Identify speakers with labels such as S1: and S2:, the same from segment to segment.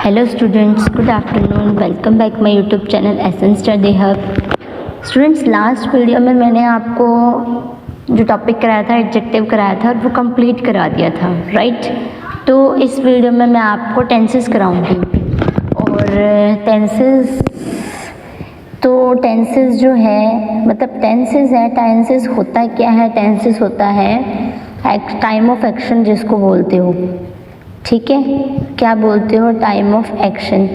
S1: Hello students, good afternoon. Welcome back my YouTube channel Essence Study Hub. Students last video में मैंने आपको जो topic कराया था, एडजेक्टिव कराया था, वो कंप्लीट करा दिया था, राइट। तो इस वीडियो में मैं आपको टेंसेस कराऊंगी और टेंसेस जो है मतलब टेंसेस होता क्या है। टेंसेस होता है टाइम ऑफ एक्शन जिसको बोलते हो, ठीक है। क्या बोलते हो? Time of action.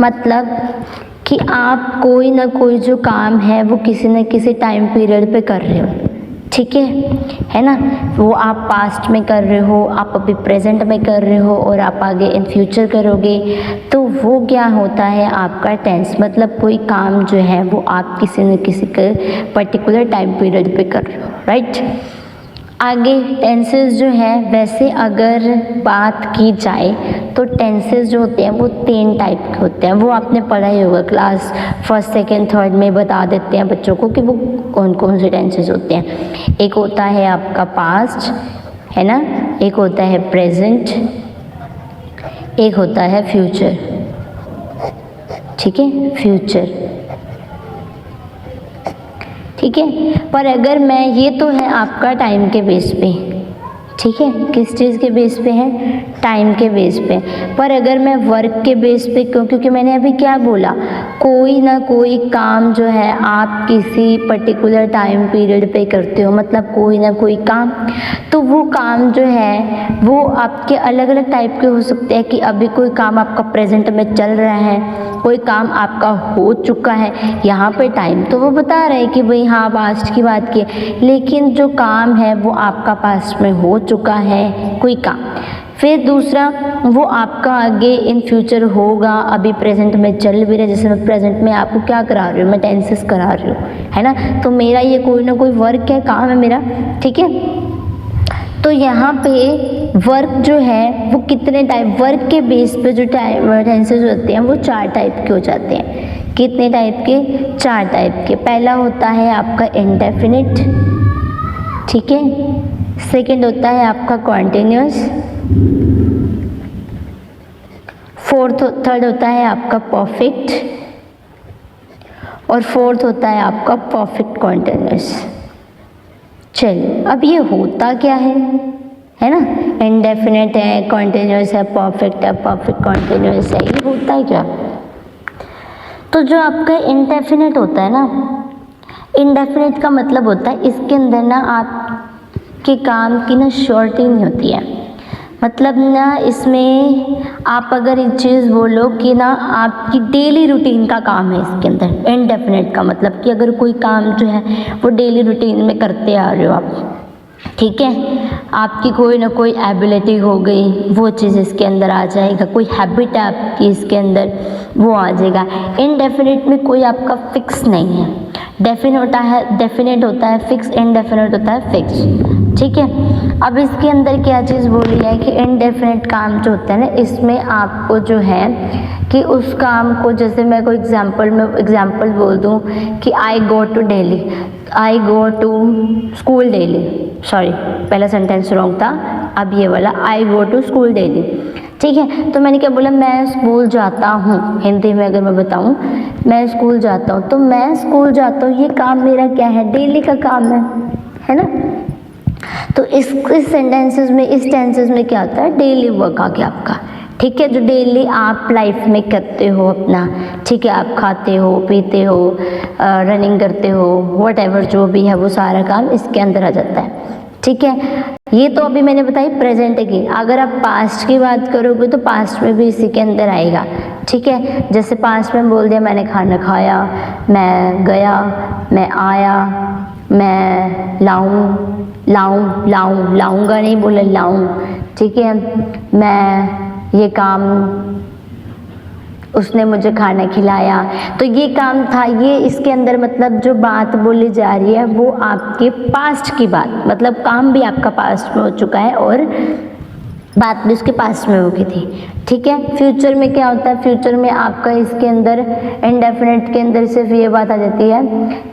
S1: मतलब कि आप कोई ना कोई जो काम है वो किसी न किसी टाइम पीरियड पे कर रहे हो, ठीक है ना। वो आप पास्ट में कर रहे हो, आप अभी प्रेजेंट में कर रहे हो और आप आगे इन फ्यूचर करोगे, तो वो क्या होता है आपका टेंस। मतलब कोई काम जो है वो आप किसी न किसी के पर्टिकुलर टाइम पीरियड पे कर रहे हो, राइट। आगे टेंसेस जो है, वैसे अगर बात की जाए तो टेंसेस जो होते हैं वो 3 टाइप के होते हैं। वो आपने पढ़ा ही होगा, क्लास 1st 2nd 3rd में बता देते हैं बच्चों को कि वो कौन कौन से टेंसेस होते हैं। एक होता है आपका पास्ट, है ना, एक होता है प्रेजेंट, एक होता है फ्यूचर, ठीक है, फ्यूचर, ठीक है। पर अगर मैं ये तो है आपका टाइम के बेस पे, ठीक है। किस चीज़ के बेस पे है? टाइम के बेस पे। पर अगर मैं वर्क के बेस पे, क्योंकि मैंने अभी क्या बोला, कोई ना कोई काम जो है आप किसी पर्टिकुलर टाइम पीरियड पे करते हो, मतलब कोई ना कोई काम। तो वो काम जो है वो आपके अलग अलग टाइप के हो सकते हैं कि अभी कोई काम आपका प्रेजेंट में चल रहा है, कोई काम आपका हो चुका है। यहाँ पे टाइम तो वो बता रहे हैं कि भाई हाँ पास्ट की बात की, लेकिन जो काम है वो आपका पास्ट में हो चुका है कोई काम। फिर दूसरा, वो आपका आगे इन फ्यूचर होगा, अभी प्रेजेंट में चल भी रहा है। जैसे मैं प्रेजेंट में आपको क्या करा रही हूँ, मैं टेंसेस करा रही हूँ, है ना। तो मेरा ये कोई ना कोई वर्क है, काम है मेरा, ठीक है। तो यहाँ पे वर्क जो है वो कितने टाइप, वर्क के बेस पे जो टेंसेस होते हैं वो 4 टाइप के हो जाते हैं। कितने टाइप के? 4 टाइप के। पहला होता है आपका इंडेफिनिट, ठीक है। सेकंड होता है आपका कॉन्टिन्यूअस, थर्ड होता है आपका परफेक्ट, और फोर्थ होता है आपका परफेक्ट कॉन्टिन्यूअस। चलिए, अब ये होता क्या है ना। इंडेफिनिट है, कॉन्टिन्यूअस है, परफेक्ट है, परफेक्ट कॉन्टिन्यूअस है, ये होता है क्या? तो जो आपका इंडेफिनिट होता है ना, इंडेफिनिट का मतलब होता है इसके अंदर ना आपके काम की ना श्योरिटी नहीं होती है। मतलब ना इसमें आप अगर एक चीज़ बोलो कि ना आपकी डेली रूटीन का काम है इसके अंदर। इंडेफिनिट का मतलब कि अगर कोई काम जो है वो डेली रूटीन में करते आ रहे हो आप, ठीक है। आपकी कोई ना कोई एबिलिटी हो गई, वो चीज़ इसके अंदर आ जाएगा। कोई हैबिट है आपकी इसके अंदर, वो आ जाएगा। इनडेफिनिट में कोई आपका फिक्स नहीं है। डेफिनेट होता है फिक्स, इनडेफिनिट होता है फिक्स, ठीक है। अब इसके अंदर क्या चीज़ बोली है कि इनडेफिनिट काम जो होता है ना, इसमें आपको जो है कि उस काम को, जैसे मैं कोई एग्जाम्पल बोल दूँ कि I go to school daily, sorry पहला सेंटेंस रॉन्ग था, अब ये वाला I go to school daily, ठीक है। तो मैंने क्या बोला, मैं स्कूल जाता हूँ। हिंदी में अगर मैं बताऊँ, मैं स्कूल जाता हूँ, तो मैं स्कूल जाता हूँ ये काम मेरा क्या है? डेली का काम है ना। तो इस सेंटेंसेस में, इस टेंसेस में क्या होता है? डेली वर्क आ गया आपका, ठीक है। जो डेली आप लाइफ में करते हो अपना, ठीक है। आप खाते हो, पीते हो, रनिंग करते हो, व्हाटएवर जो भी है वो सारा काम इसके अंदर आ जाता है, ठीक है। ये तो अभी मैंने बताई प्रेजेंट की। अगर आप पास्ट की बात करोगे तो पास्ट में भी इसी के अंदर आएगा, ठीक है। जैसे पास्ट में बोल दिया मैंने खाना खाया, मैं गया, मैं आया, मैं लाऊंगा नहीं बोले लाऊं, ठीक है। मैं ये काम, उसने मुझे खाना खिलाया, तो ये काम था। ये इसके अंदर मतलब जो बात बोली जा रही है वो आपके पास्ट की बात, मतलब काम भी आपका पास्ट में हो चुका है और बात भी उसके पास्ट में हो गई थी, ठीक है। फ्यूचर में क्या होता है? फ्यूचर में आपका इसके अंदर इनडेफिनिट के अंदर सिर्फ ये बात आ जाती है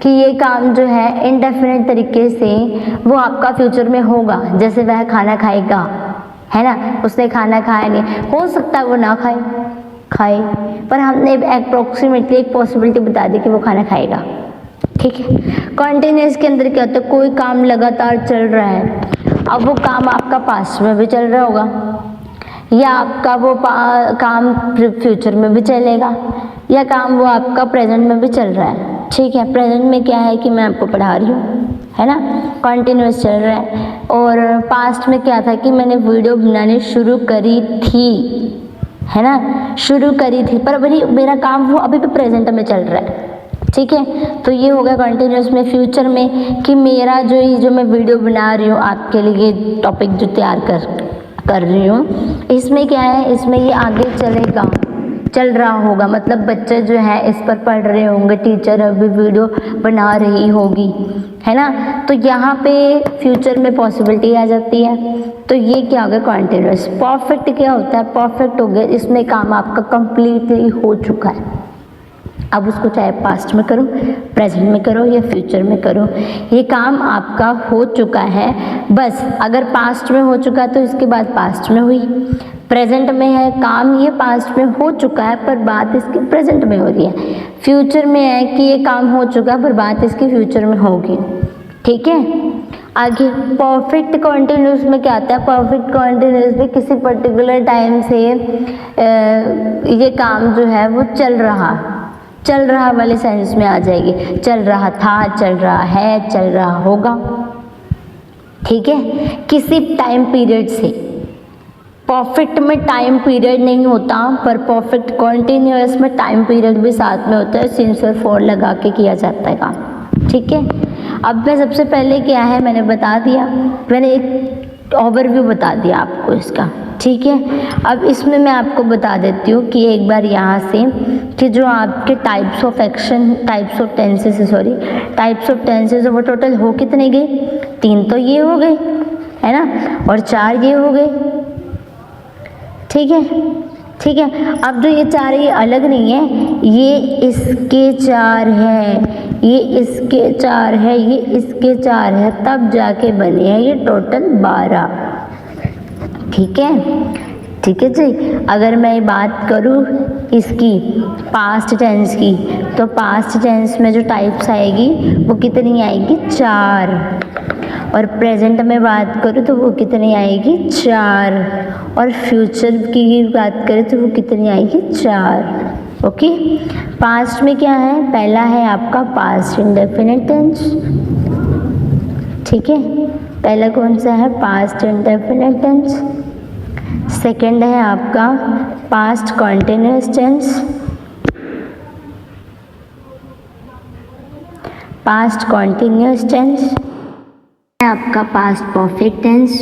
S1: कि ये काम जो है इनडेफिनिट तरीके से वो आपका फ्यूचर में होगा। जैसे वह खाना खाएगा, है ना, उसने खाना खाया नहीं, हो सकता है वो ना खाए, पर हमने अप्रोक्सीमेटली एक पॉसिबिलिटी बता दी कि वो खाना खाएगा। ठीक है। कॉन्टिन्यूस के अंदर क्या होता है, कोई काम लगातार चल रहा है, अब वो काम आपका पास्ट में भी चल रहा होगा या आपका वो काम फ्यूचर में भी चलेगा या काम वो आपका प्रेजेंट में भी चल रहा है। ठीक है। प्रेजेंट में क्या है कि मैं आपको पढ़ा रही हूँ, है ना, कॉन्टिन्यूस चल रहा है। और पास्ट में क्या था कि मैंने वीडियो बनानी शुरू करी थी, है ना, शुरू करी थी, पर अभी मेरा काम वो अभी भी प्रेजेंट में चल रहा है। ठीक है। तो ये हो गया कॉन्टिन्यूस में। फ्यूचर में कि मेरा जो मैं वीडियो बना रही हूँ आपके लिए, टॉपिक जो तैयार कर रही हूँ, इसमें क्या है, इसमें ये आगे चल रहा होगा, मतलब बच्चे जो है इस पर पढ़ रहे होंगे, टीचर अभी वीडियो बना रही होगी, है ना, तो यहाँ पे फ्यूचर में पॉसिबिलिटी आ जाती है। तो ये क्या हो गया, कॉन्टिन्यूस। परफेक्ट क्या होता है, परफेक्ट हो गया इसमें काम आपका कंप्लीटली हो चुका है, अब उसको चाहे पास्ट में करो, प्रेजेंट में करो या फ्यूचर में करो, ये काम आपका हो चुका है। बस अगर पास्ट में हो चुका है तो इसके बाद पास्ट में हुई, प्रेजेंट में है काम ये पास्ट में हो चुका है पर बात इसकी प्रेजेंट में हो रही है, फ्यूचर में है कि ये काम हो चुका है पर बात इसकी फ्यूचर में होगी। ठीक है। आगे परफेक्ट कॉन्टिन्यूस में क्या आता है, परफेक्ट कॉन्टिन्यूस में किसी पर्टिकुलर टाइम से ये काम जो है वो चल रहा वाले सेंस में आ जाएगी, चल रहा था, चल रहा है, चल रहा होगा। ठीक है। किसी टाइम पीरियड से, परफेक्ट में टाइम पीरियड नहीं होता पर परफेक्ट कॉन्टिन्यूअस में टाइम पीरियड भी साथ में होता है, सिंस फॉर लगा के किया जाता है काम। ठीक है। अब मैं सबसे पहले क्या है मैंने बता दिया, मैंने एक ओवरव्यू बता दिया आपको इसका। ठीक है। अब इसमें मैं आपको बता देती हूँ कि एक बार यहाँ से कि जो आपके टाइप्स ऑफ टेंसेस वो टोटल हो कितने गए, 3 तो ये हो गए, है ना, और 4 ये हो गए। ठीक है। ठीक है। अब जो ये 4 ये अलग नहीं है, ये इसके 4 है, ये इसके 4 है, ये इसके 4 है, तब जाके बने हैं ये टोटल 12। ठीक है। ठीक है जी। अगर मैं बात करूँ इसकी पास्ट टेंस की, तो पास्ट टेंस में जो टाइप्स आएगी वो कितनी आएगी, 4। और प्रेजेंट में बात करूँ तो वो कितनी आएगी, 4। और फ्यूचर की बात करें तो वो कितनी आएगी, 4। ओके। पास्ट में क्या है, पहला है आपका पास्ट इंडेफिनिट टेंस। ठीक है। पहला कौन सा है, पास्ट इंडेफिनिट टेंस। सेकंड है आपका past continuous tense, past continuous tense है आपका पास्ट परफेक्ट टेंस।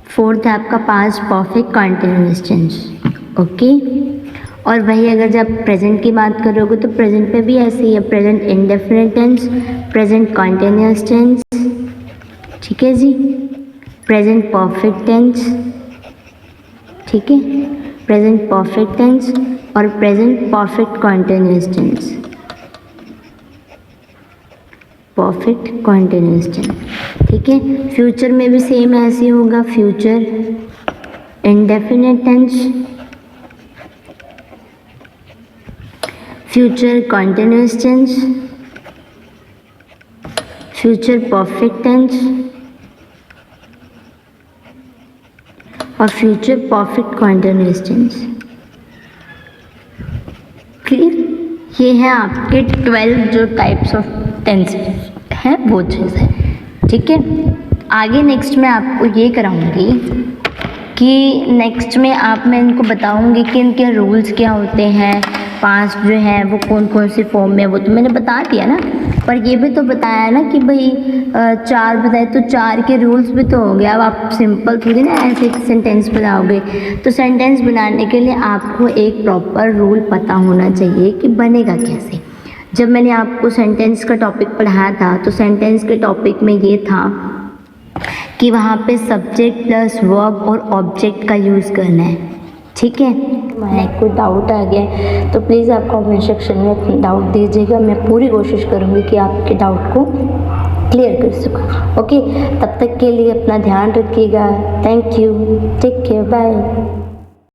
S1: फोर्थ है आपका past perfect continuous tense. Okay. और वही अगर जब प्रेजेंट की बात करोगे तो प्रेजेंट में भी ऐसे ही है, present indefinite tense, present continuous tense. ठीक है जी। Present perfect tense. ठीक है। प्रेजेंट परफेक्ट टेंस और present perfect continuous tense, perfect continuous tense. ठीक है। फ्यूचर में भी सेम ऐसे होगा, future indefinite tense, future continuous tense, future perfect tense और future perfect continuous tense. Clear. ये है आपके 12 जो टाइप्स ऑफ टेंस है वो चीज़ है। ठीक है। आगे नेक्स्ट में आपको ये कराऊंगी कि नेक्स्ट में मैं इनको बताऊंगी कि इनके रूल्स क्या होते हैं, पास्ट जो है वो कौन कौन सी फॉर्म में, वो तो मैंने बता दिया ना, पर ये भी तो बताया ना कि भाई 4 बताए तो 4 के रूल्स भी तो हो गया। अब आप सिंपल थोड़ी ना ऐसे एक सेंटेंस बनाओगे, तो सेंटेंस बनाने के लिए आपको एक प्रॉपर रूल पता होना चाहिए कि बनेगा कैसे। जब मैंने आपको सेंटेंस का टॉपिक पढ़ाया था तो सेंटेंस के टॉपिक में ये था कि वहाँ पे सब्जेक्ट प्लस वर्ब और ऑब्जेक्ट का यूज़ करना है। ठीक है। कोई डाउट आ गया तो प्लीज़ आप कमेंट सेक्शन में डाउट दीजिएगा, मैं पूरी कोशिश करूँगी कि आपके डाउट को क्लियर कर सकूँ। ओके, तब तक के लिए अपना ध्यान रखिएगा। Thank you, take care, bye.